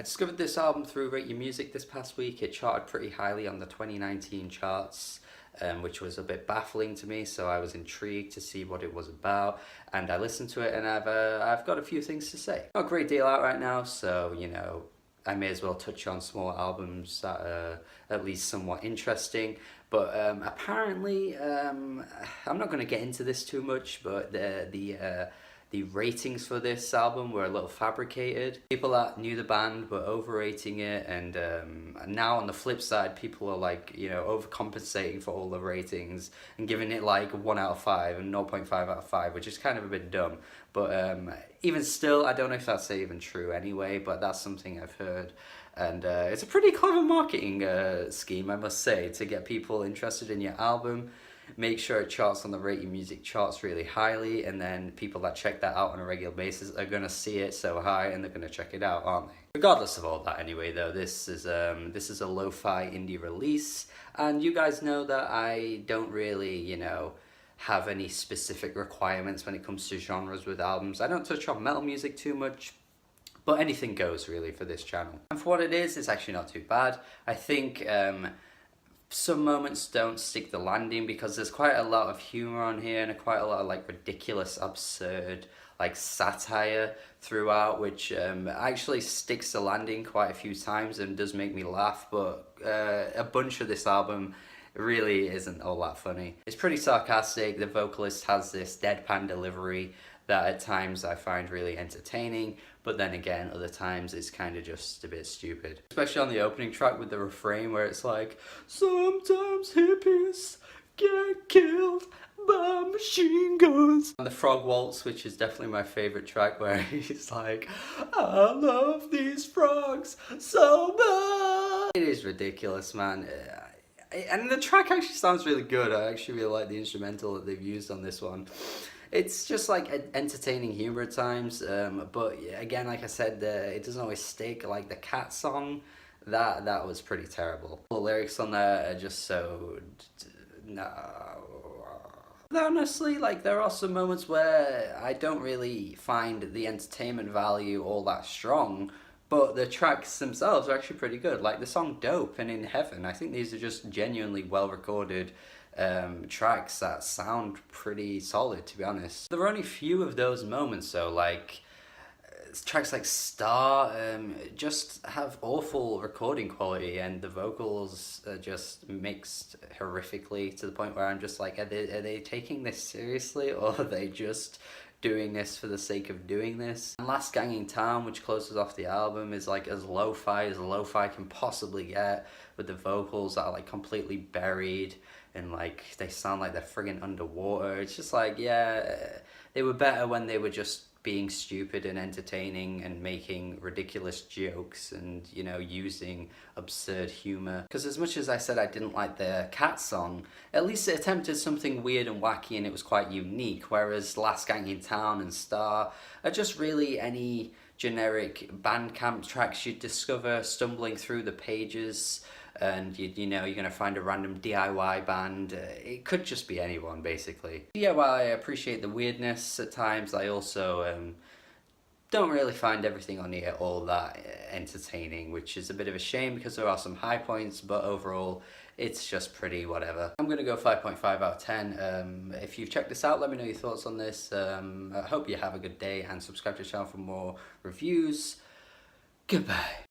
discovered this album through Rate Your Music this past week. It charted pretty highly on the 2019 charts, which was a bit baffling to me, so I was intrigued to see what it was about, and I listened to it, and I've got a few things to say. Not a great deal out right now, so you know, I may as well touch on small albums that are at least somewhat interesting. But apparently, I'm not going to get into this too much, but the ratings for this album were a little fabricated. People that knew the band were overrating it, and now on the flip side, people are like, you know, overcompensating for all the ratings and giving it like 1 out of 5 and 0.5 out of 5, which is kind of a bit dumb. But even still, I don't know if that's even true anyway, but that's something I've heard. And it's a pretty clever marketing scheme, I must say, to get people interested in your album. Make sure it charts on the Rate Your Music charts really highly, and then people that check that out on a regular basis are going to see it so high and they're going to check it out, aren't they? Regardless of all that anyway though, this is a lo-fi indie release, and you guys know that I don't really, you know, have any specific requirements when it comes to genres with albums. I don't touch on metal music too much, but anything goes really for this channel. And for what it is, it's actually not too bad. I think some moments don't stick the landing because there's quite a lot of humor on here and quite a lot of like ridiculous, absurd like satire throughout, which actually sticks the landing quite a few times and does make me laugh, but a bunch of this album really isn't all that funny. It's pretty sarcastic. The vocalist has this deadpan delivery that at times I find really entertaining, but then again, other times it's kind of just a bit stupid. Especially on the opening track with the refrain where it's like, sometimes hippies get killed by machine guns. And the frog waltz, which is definitely my favorite track, where he's like, I love these frogs so much. It is ridiculous, man. And the track actually sounds really good. I actually really like the instrumental that they've used on this one. It's just like entertaining humor at times, but again, like I said, it doesn't always stick. Like the cat song, that was pretty terrible. The lyrics on there are just so no. Honestly, like there are some moments where I don't really find the entertainment value all that strong, but the tracks themselves are actually pretty good. Like the song Dope and In Heaven, I think these are just genuinely well recorded tracks that sound pretty solid, to be honest. There are only few of those moments though, like tracks like Star just have awful recording quality, and the vocals are just mixed horrifically to the point where I'm just like, are they taking this seriously, or are they just doing this for the sake of doing this? And Last Gang in Town, which closes off the album, is like as lo-fi can possibly get, with the vocals that are like completely buried and like they sound like they're friggin' underwater. It's just like, yeah, they were better when they were just being stupid and entertaining and making ridiculous jokes and, you know, using absurd humor. Because as much as I said I didn't like the cat song, at least it attempted something weird and wacky and it was quite unique, whereas Last Gang in Town and Star are just really any generic Bandcamp tracks you'd discover stumbling through the pages, and you know, you're gonna find a random DIY band. It could just be anyone, basically. Yeah, while I appreciate the weirdness at times, I also don't really find everything on here all that entertaining, which is a bit of a shame because there are some high points, but overall it's just pretty whatever. I'm gonna go 5.5 out of 10. If you've checked this out, let me know your thoughts on this. I hope you have a good day and subscribe to the channel for more reviews. Goodbye.